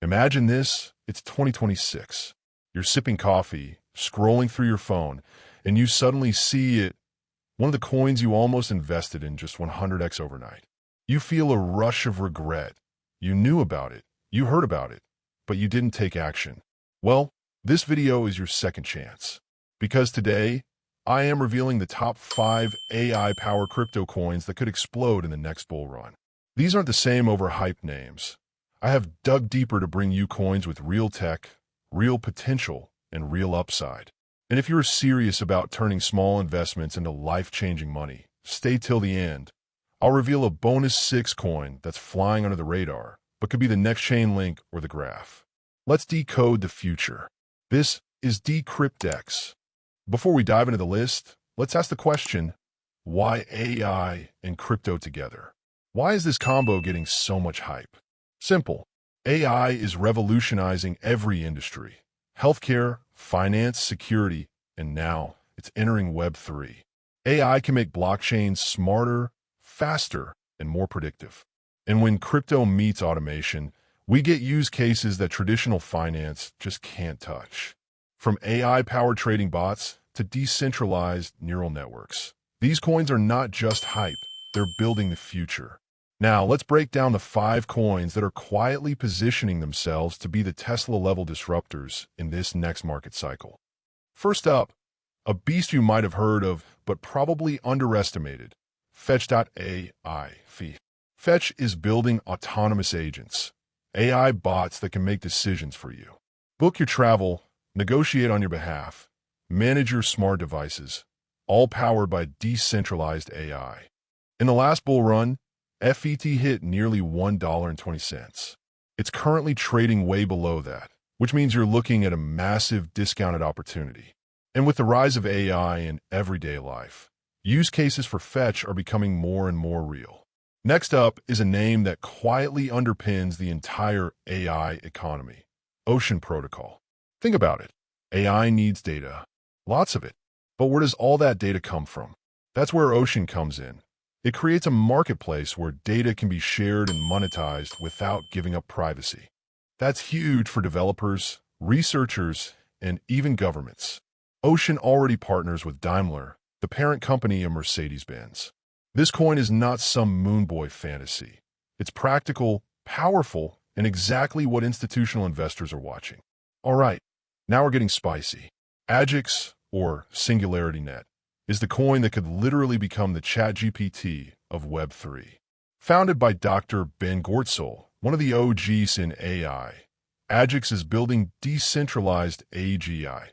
Imagine this, it's 2026. You're sipping coffee, scrolling through your phone, and you suddenly see it, one of the coins you almost invested in just 100x overnight. You feel a rush of regret. You knew about it, you heard about it, but you didn't take action. Well, this video is your second chance. Because today, I am revealing the top 5 AI-powered crypto coins that could explode in the next bull run. These aren't the same overhyped names. I have dug deeper to bring you coins with real tech, real potential, and real upside. And if you're serious about turning small investments into life-changing money, stay till the end. I'll reveal a bonus 6 coin that's flying under the radar, but could be the next chain link or the graph. Let's decode the future. This is Decryptx. Before we dive into the list, let's ask the question, why AI and crypto together? Why is this combo getting so much hype? Simple. AI is revolutionizing every industry. Healthcare, finance, security, and now it's entering Web3. AI can make blockchains smarter, faster, and more predictive. And when crypto meets automation, we get use cases that traditional finance just can't touch. From AI-powered trading bots to decentralized neural networks. These coins are not just hype, they're building the future. Now, let's break down the 5 coins that are quietly positioning themselves to be the Tesla-level disruptors in this next market cycle. First up, a beast you might have heard of, but probably underestimated, Fetch.ai. Fetch is building autonomous agents, AI bots that can make decisions for you. Book your travel, negotiate on your behalf, manage your smart devices, all powered by decentralized AI. In the last bull run, FET hit nearly $1.20. It's currently trading way below that, which means you're looking at a massive discounted opportunity. And with the rise of AI in everyday life, use cases for Fetch are becoming more and more real. Next up is a name that quietly underpins the entire AI economy, Ocean Protocol. Think about it. AI needs data, lots of it. But where does all that data come from? That's where Ocean comes in. It creates a marketplace where data can be shared and monetized without giving up privacy. That's huge for developers, researchers, and even governments. Ocean already partners with Daimler, the parent company of Mercedes-Benz. This coin is not some moonboy fantasy. It's practical, powerful, and exactly what institutional investors are watching. All right, now we're getting spicy. Agix, or SingularityNet, is the coin that could literally become the ChatGPT of Web3. Founded by Dr. Ben Gortzel, one of the OGs in AI, Agix is building decentralized AGI,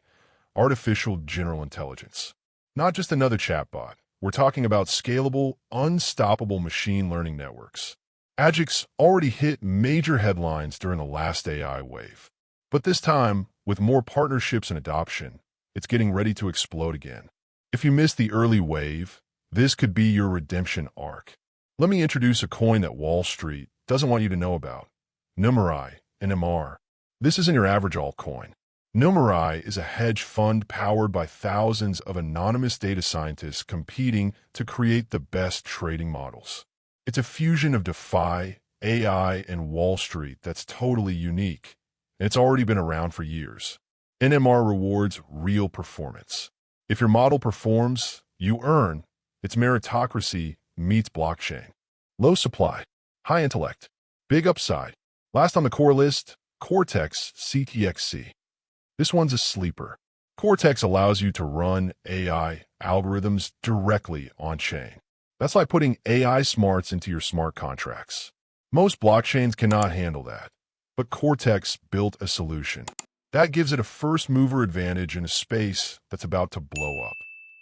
artificial general intelligence. Not just another chatbot. We're talking about scalable, unstoppable machine learning networks. Agix already hit major headlines during the last AI wave. But this time, with more partnerships and adoption, it's getting ready to explode again. If you missed the early wave, this could be your redemption arc. Let me introduce a coin that Wall Street doesn't want you to know about. Numerai, NMR. This isn't your average altcoin. Numerai is a hedge fund powered by thousands of anonymous data scientists competing to create the best trading models. It's a fusion of DeFi, AI, and Wall Street that's totally unique, and it's already been around for years. NMR rewards real performance. If your model performs, you earn. It's meritocracy meets blockchain. Low supply, high intellect, big upside. Last on the core list, Cortex CTXC. This one's a sleeper. Cortex allows you to run AI algorithms directly on-chain. That's like putting AI smarts into your smart contracts. Most blockchains cannot handle that, but Cortex built a solution. That gives it a first-mover advantage in a space that's about to blow up.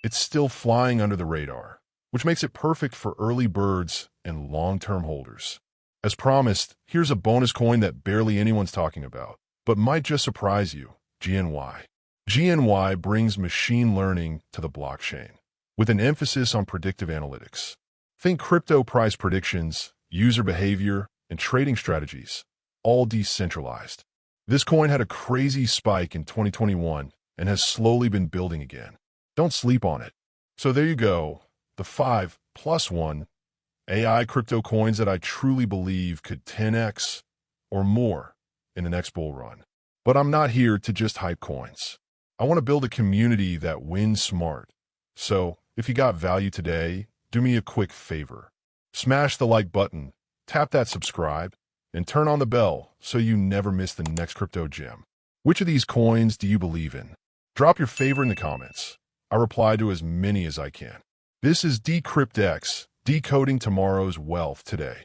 It's still flying under the radar, which makes it perfect for early birds and long-term holders. As promised, here's a bonus coin that barely anyone's talking about, but might just surprise you, GNY. GNY brings machine learning to the blockchain, with an emphasis on predictive analytics. Think crypto price predictions, user behavior, and trading strategies, all decentralized. This coin had a crazy spike in 2021 and has slowly been building again. Don't sleep on it. So there you go, the 5 plus 1 AI crypto coins that I truly believe could 10x or more in the next bull run. But I'm not here to just hype coins. I want to build a community that wins smart. So, if you got value today, do me a quick favor. Smash the like button, tap that subscribe, and turn on the bell so you never miss the next crypto gem. Which of these coins do you believe in? Drop your favorite in the comments. I reply to as many as I can. This is DecryptX, decoding tomorrow's wealth today.